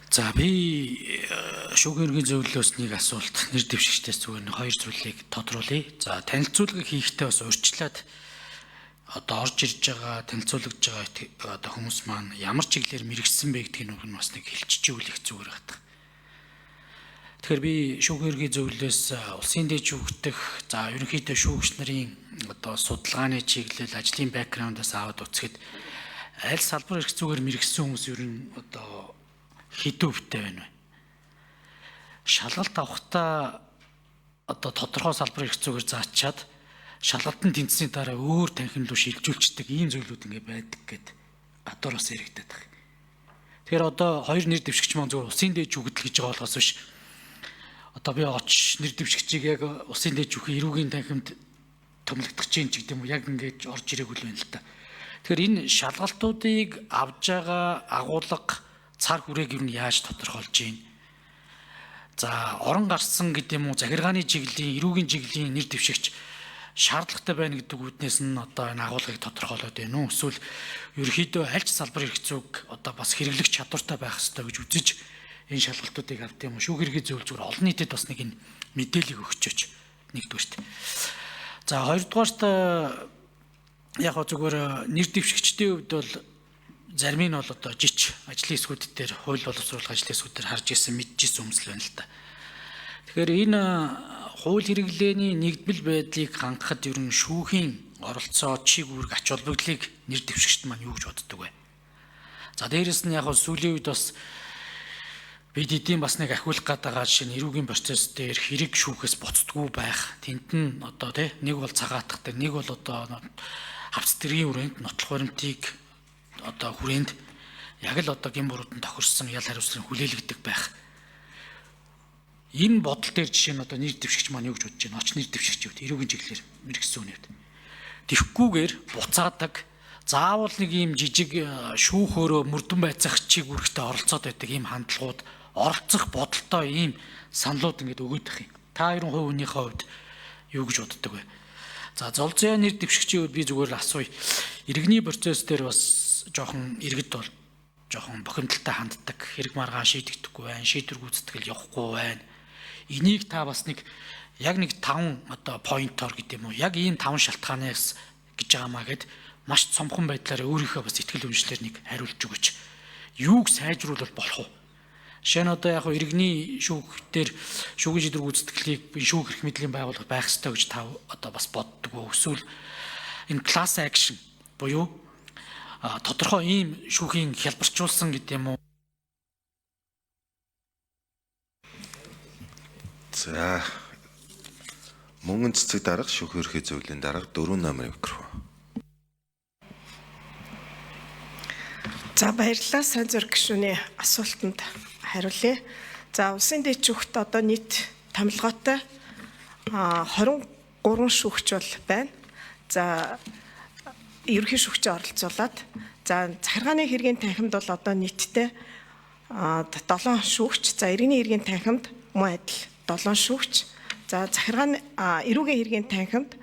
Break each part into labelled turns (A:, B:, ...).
A: За би шүүгэргийн зөвлөлөөс нэг асуулт нэр дэвшигчдээс зүгээр хоёр зүйлийг тодруулъя. За танилцуулга хийхдээ бас урьдчилаад одоо орж ирж байгаа танилцуулгаж байгаа одоо хүмүүс маань ямар чиглэлээр мэрэгсэн бэ гэдгийг нь бас нэг хэлчихүүлэх зүгээр байна. Тэгэхээр би шүүгэргийн зөвлөлөөс улсын дэд шүүгдэх за ерөнхийдөө шүүгч нарын одоо судалгааны чиглэл ажлын бэкграундаас аваад үзэхэд аль салбар эрх зүгээр мэрэгсэн хүмүүс ер нь одоо хэдэн өвтэй байна вэ? Шалгалт авахдаа одоо тодорхой салбар эрх зүгээр заачаад шалгалтанд тэнцсэний дараа өөр танхим руу шилжүүлчихдэг ийм зүйлүүд ингэ байдаг гэд гадуур бас яригдаад байна. Тэгэхээр одоо хоёр нэр дэвшигч маань зүгээр улсын дээд шүүгдэл гэж байгаа болохоос биш. Одоо би оч нэр дэвшигчийг яг улсын дээд шүүхийн эрүүгийн танхимд томилогдох чинь ч гэдэг юм уу яг ингэж орж ирээгүй л байна л та. Тэгэхээр энэ шалгалтуудыг авж байгаа агуулга цар хүрээг юу нь яаж тодорхойлж байна? За орон гарсан гэдэг юм уу захиргааны чиглэлийн эрүүгийн чиглэлийн нэр дэвшигч шаардлагатай байна гэдэг үднээс нь одоо энэ агуулгыг тодорхойлоод байна уу? Эсвэл ерөөхдөө аль ч салбар эрх зүйг одоо бас хэрэглэх чадвартай байх ёстой гэж үзэж энэ шалгалтуудыг авт юм уу? Шүүгэргийн зөвлөл зүгээр олон нийтэд бас нэг энэ мэдээллийг өгчөөч нэгдүгээрт. За хоёрдугаарт яг зүгээр нэр дэвшигчдийн хувьд бол зарим нь бол одоо жич ажлын хэсгүүд дээр хууль боловсруулах ажлын хэсгүүд дээр харж ирсэн мэдчихсэн хүмүүс л байна л да. Тэгэхээр энэ хууль хэрэглээний нэгдмэл байдлыг хангахад ер нь шүүхийн оролцоо чиг үүрэг ач холбогдлыг нэр дэвшигчд маань юу гэж боддог вэ? За дээрэс нь яг сүүлийн үед бас бид эдийн бас нэг ахиулах гэдэг жишээ нь эрүүгийн процесс дээр хэрэг шүүхээс буцдаггүй байх. Тэнд нь одоо нэг бол цагаатах дээр нэг бол одоо хавц тэргийн хүрээнд нотлох баримтыг одоо хүрээнд яг л одоо гин буруудан тохирсон ял хариуцлын хүлээлгдэг байх. Энэ бодол дээр жишээ нь одоо нэр дэвшигч маань юу гэж бодож байна? Оч нэр дэвшигчүүд эрүүгийн чиглэлээр мэрэгсэн үнэвд. Тэхгүйгээр буцаадаг заавал нэг ийм жижиг шүүхөөрөө мөрдөн байцаах чиг үүрэгтэй оролцоод байдаг ийм хандлагууд оролцох бодолтой ийм саналууд ингээд өгöd байх юм. Та 90% хүнийхээ хувьд юу гэж боддог вэ? За золзоо нэр дэвшигчийн хувьд би зүгээр л асууя. Иргэний процесс дээр бас жоохон иргэд бол жоохон бохимдолтой ханддаг, хэрэг маргаан шийдэгдэхгүй байна, шийдвэр гүйцэтгэл явахгүй байна. Энийг та бас нэг яг нэг 5 одоо поинтоор гэдэг юм уу? Яг ийм 5 шалтгаанаас гэж байгаамаа гэд маш цомхон байдлаар өөрийнхөө бас ихтгэл үнэмшлэр нэг хариулж өгөөч. Юуг сайжруулах болох вэ? Жишээ нь одоо яг иргэний шүүхтэр шүүхийн шийдвэр гүйцэтгэлийг шүүх эрх мэдлийн байгууллага байх ёстой гэж та одоо бас боддог уу? Эсвэл энэ class action буюу тодорхой ийм шүүхийн хялбарчуулсан гэдэг юм уу?
B: За мөнгөн цэцэг дарга шүүх ерхий зөвлөлийн дарга 4 номерын микрофон.
C: За баярлалаа сайн зураг гишүүний асуултанд хариулъя. За улсын дэд шүүхт одоо нийт томилгоотой 23 шүүгч бол байна. За ерөнхий шүүгчээ оролцуулаад за захиргааны хэргийн танхимд бол одоо нийтдээ 7 шүүгч, за иргэний хэргийн танхимд мөн адил 7 шүүгч, за захиргааны эрүүгийн хэргийн танхимд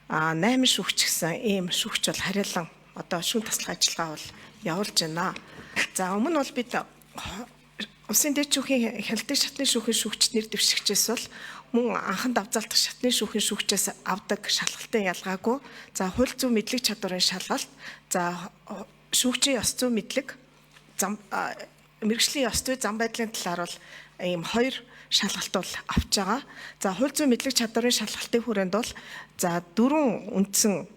C: 8 шүүгч гэсэн ийм шүүгч бол харьяалан одоо шүүн таслах ажиллагаа бол явуулж байна. За өмнө бол бид улсын дэд шүүхийн хяналтын шатны шүүхийн шүүгчд нэр дэвшигчээс бол мөн анханд авзаалтах шатны шүүхийн шүүгчээс авдаг шалгалтын ялгаагүй. За хууль зүйн мэдлэг чадварын шалгалт, за шүүгчийн ёс зүйн мэдлэг, мэргэжлийн ёс зүйн зам байдлын талаар бол ийм 2 шалгалт бол авч байгаа. За хууль зүйн мэдлэг чадварын шалгалтын хүрээнд бол за 4 үндсэн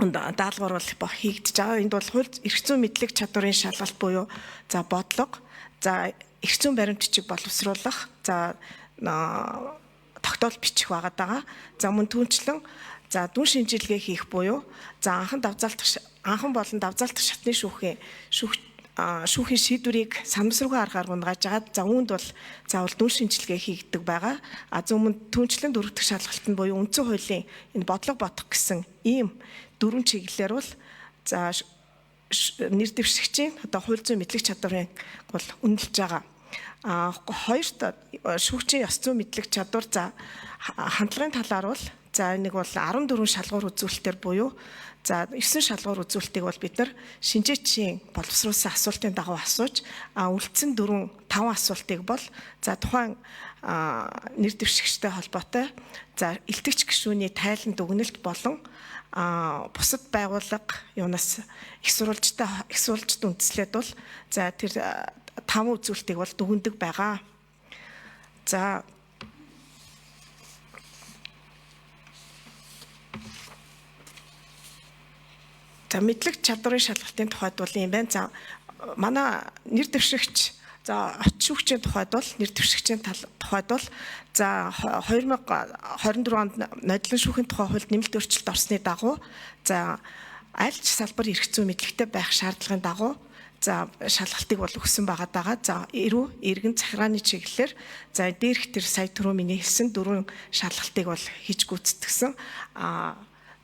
C: даалгавар бол хийгдэж байгаа. Энд бол хууль эрх зүйн мэдлэг чадварын шалгалт буюу за бодлого, за эрх зүйн баримтчиг боловсруулах, за тогтоол бичих байгаа. За мөн түүнчлэн за дүн шинжилгээ хийх буюу за анхан болон давзаалтах шатны шүүхийн шийдвэрийг санамсаргүй аргаар унгааж агаад за үүнд бол заавал дүн шинжилгээ хийгдэг байгаа. За мөн түүнчлэн дөрөвдөх шалгалт нь буюу үндсэн хуулийн энэ бодлого бодох гэсэн ийм 4 чиглэлээр бол за нэр дэвшигчийн одоо хууль зүйн мэдлэг чадварыг бол үнэлж байгаа. Хоёрт шүүгчийн ёс зүйн мэдлэг чадвар за хандлагын талаар бол За нэг бол 14 шалгуур үзүүлэлтээр буюу за 9 шалгуур үзүүлэлтийг бол бид нар шинжээчийн боловсруулсан асуултын дагуу асууж үлдсэн 5 асуултыг бол за тухайн нэр дэвшигчтэй холбоотой за илтгэгч гишүүний тайланд дүгнэлт болон бусад байгууллага юунаас их сурвалжт үндэслээд бол за тэр 5 үзүүлэлтийг бол дүгнэдэг байгаа. За мэдлэг чадварын шалгалтын тухайд бол юм байна. За манай нэр дэвшигч за очиж шүүгчийн тухайд бол нэр дэвшигчийн тухайд бол за 2024 онд нодлон шүүхийн тухай хуульд нэмэлт өөрчлөлт орсны дагуу за аль ч салбар эрх зүйн мэдлэгтэй байх шаардлагын дагуу за шалгалтыг бол өгсөн байгаа. За эрүү иргэн захиргааны чиглэлээр за дээрх тэр сая түрүү миний хэлсэн 4 шалгалтыг бол хийж гүйцэтгсэн.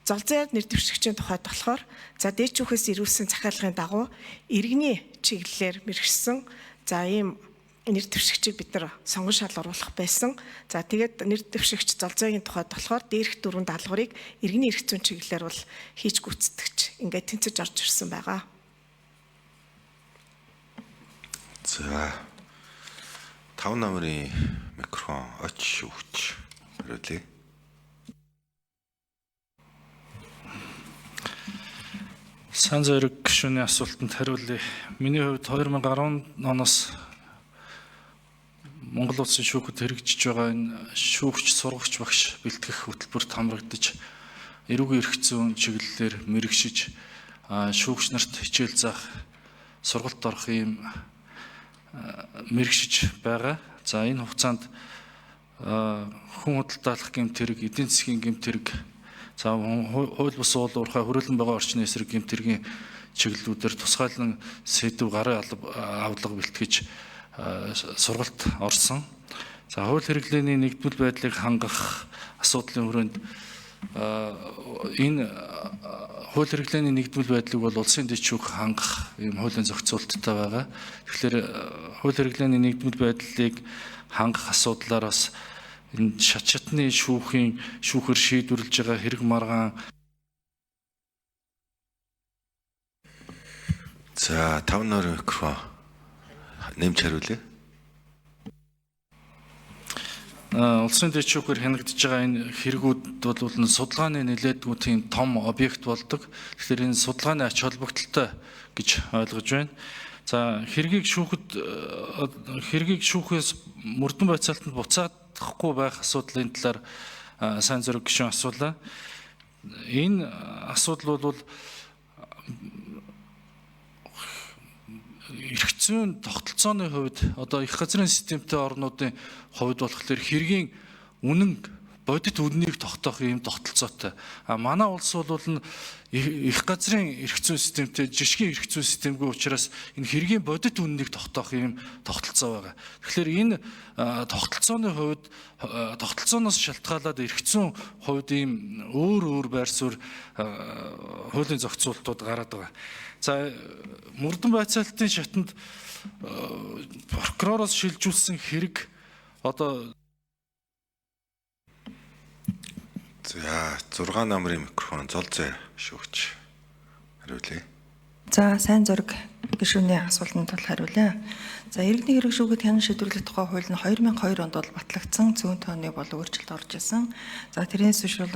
C: Золзын нэр дэвшигчийн тухайд болохоор за дээчүүхээс ирүүлсэн захиалгын дагуу иргэний чиглэлээр мэргэжсэн за ийм нэр дэвшигчийг бид нар сонгон шалгаруулах байсан. За тэгээд нэр дэвшигч золзоогийн тухайд болохоор дээрх 4 даалгаврыг иргэний эрх зүйн чиглэлээр бол хийж гүйцэтгэж ингээд тэнцэж орж ирсэн байгаа.
B: За 5 намрын микрофон очиж шүүгч хариулъя.
D: Сан зориг гишүүний асуултанд хариулъя. Миний хувьд 2010 оноос Монгол Улсын шүүхэд хэрэгжиж байгаа энэ шүүгч сургагч багш бэлтгэх хөтөлбөрт хамрагдаж эрүүгийн эрх зүйн чиглэлээр мэрэгшиж шүүгч нарт хичээл заах сургалт орох юм мэрэгшиж байгаа. За энэ хугацаанд хүн худалдаалах гэмт хэрэг, эдийн засгийн гэмт хэрэг, за хууль бус уулуурхай хүрээлэн байгаа орчны эсрэг гэмт хэргийн чиглэлүүдээр тусгайлан сэдв гарын авлага бэлтгэж сургалт орсон. За хууль хэрэглээний нэгдмэл байдлыг хангах асуудлын хүрээнд энэ хууль хэрэглээний нэгдмэл байдлыг бол улсын дэд шүүх хангах ийм хуулийн зохицуулттай байгаа. Тэгэхээр хууль хэрэглээний нэгдмэл байдлыг хангах асуудлаараас энэ шатны шүүхэр шийдвэрлэж байгаа хэрэг маргаан.
B: За 5 нарын микрофон нэмж хариулъя.
D: Улсын дэд шүүхээр хянагдж байгаа энэ хэрэгүүд бол судалгааны нэлээдгүй тийм том объект болдог. Тэгэхээр энэ судалгааны ач холбогдолтой гэж ойлгож байна. За хэргийг шүүхээс мөрдөн байцаалтанд буцаахгүй байх асуудлын талаар сайн зориг гишүүн асуулаа. Энэ асуудал бол эрх зүйн тогтолцооны хувьд одоо их газрын системтэй орнуудын хувьд болохоор хэргийн үнэн бодит үннийг тогтоох юм тогтолцоотой. Манай улс бол их газрын эрх зүйн системтэй жишгийн эрх зүйн системгүй учраас энэ хэргийн бодит үннийг тогтоох юм тогтолцоо байгаа. Тэгэхээр энэ тогтолцооны хувьд тогтолцооноос шалтгаалаад эрх зүйн хувьд ийм өөр байр суурь хуулийн зохицуултууд гараад байгаа. За мөрдөн байцаалтын шатанд прокуророос шилжүүлсэн хэрэг одоо
B: За 6 намрын микрофон золзой шүүгч хариулъя.
E: За сайн зориг гишүүний асуултанд бол хариулъя. За иргэний хэрэг шүүхэд хянан шийдвэрлэх тухай хууль нь 2002 онд бол батлагдсан, зүүн тооны бол өөрчлөлт орж исэн. За тэрнээс биш бол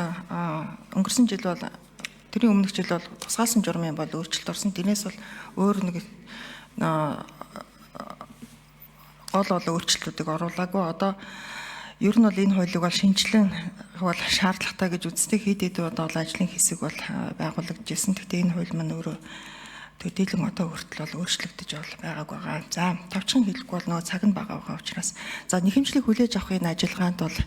E: өнгөрсөн жил бол тэрийн өмнөх жил бол тусгаалсан журмын бол өөрчлөлт орсон. Тэрнээс бол өөр нэг гол өөрчлөлтүүдийг оруулаагүй. Одоо ер нь бол энэ хуулийг бол шинжилэн бол шаардлагатай гэж үздэг. Хэд бол ажлын хэсэг бол байгуулагдажсэн. Гэхдээ энэ хууль маань өөрөө төдийлөн одоо хүртэл бол өөрчлөгдөж байгааг байгаа. За товчхон хэлэхгүй бол нөгөө цаг нь бага байгаа учраас за нэхэмжлэг хүлээж авахын ажиллагаанд бол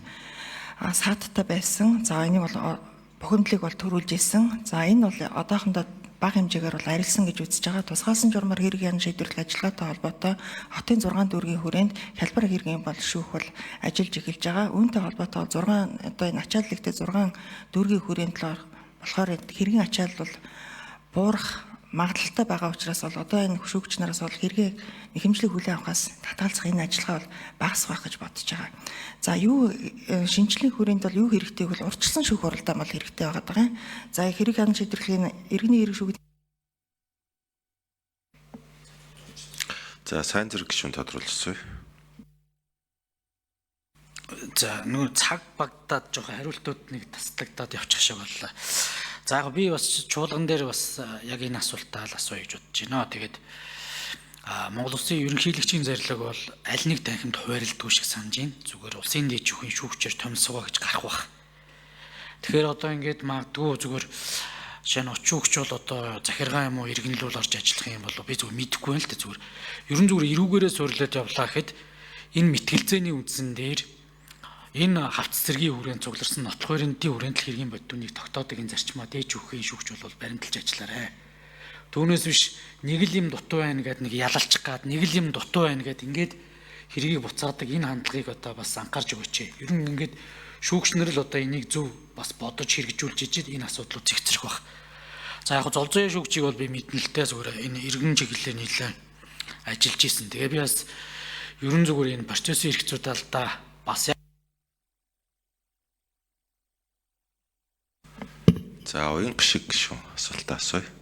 E: сааттай байсан. За энийг бол бухимдлыг бол төрүүлж исэн. За энэ бол одоохондоо бага хэмжээгээр бол арилсан гэж үзэж байгаа. Тусгаалсан журмаар хэрэг ян шийдвэрлэх ажиллагаатай холбоотой хотын 6 дүүргийн хүрээнд хялбар хэргийн бол шүүх бол ажиллаж эхэлж байгаа. Үүнтэй холбоотой 6 одоо энэ ачааллэгтэй 6 дүүргийн хүрээнд болохоор хэргийн ачаал бол буурах магадлалтай байгаа учраас бол одоо энэ хөшөөгч нараас бол хэрэгээ нэхэмжлэг хүлээн авахаас татгалзах энэ ажиллагаа бол багасах байх гэж бодож байгаа. За юу шинжлэх хүрээнд бол юу хэрэгтэй вэ? Урьдчилсан шүүх хуралдаан бол хэрэгтэй байгаа даа. За хэрэг ханан шийдвэрлэлийн иргэний эрх шүүх.
B: За сайн зэрэг гишүүн тодруулсан.
A: За нөгөө цаг багтаад жоохон хариултууд нэг таслагдаад явчих шиг боллоо. За яг би бас чуулган дээр бас яг энэ асуултаа л асууя гэж бодож байна. Тэгээд Монгол Улсын ерөнхийлөгчийн зорилго бол аль нэг танхимд хуваарлдаггүй шиг санаж байна. Зүгээр улсын дэжүүхийн шүүгчээр томсгоо гэж гарах бах. Тэгэхээр одоо ингээд магадгүй зүгээр шинэ очуугч бол одоо захиргаа юм уу иргэнлүүл орж ажиллах юм бол би зүгээр мэдэхгүй байна л да зүгээр. Ерөн зүгээр эрүүгээрээ сурлаад явлаа гэхэд энэ мэтгэлцээний үндсэн дээр энэ хавц цэргийн хүрээнд цугларсан нотлох өрөндийн хүрээнд л хэргийн бодитуунийг тогтоодог энэ зарчмаа дээж өгөхийн шүүгч бол баримталж ажиллаарай. Түүнээс биш нэг л юм дутуу байна гэд нэг ялалчих гад нэг л юм дутуу байна гэд ингээд хэргийг буцаадаг энэ хандлагыг одоо бас анхаарч өгөөч. Ер нь ингээд шүүгчнэр л одоо энийг зөв бас бодож хэрэгжүүлж ижил энэ асуудлууд зэгцрэх баг. За яг золзооны шүүгчийг бол би мэднэлтэй зүгээр энэ иргэн чиглэлээр нийлээ ажиллаж исэн. Тэгээ би бас ерөн зүгээр энэ процессын эрхцүүд алдаа бас
B: За уян гişиг гишүүн асуултаа асууя.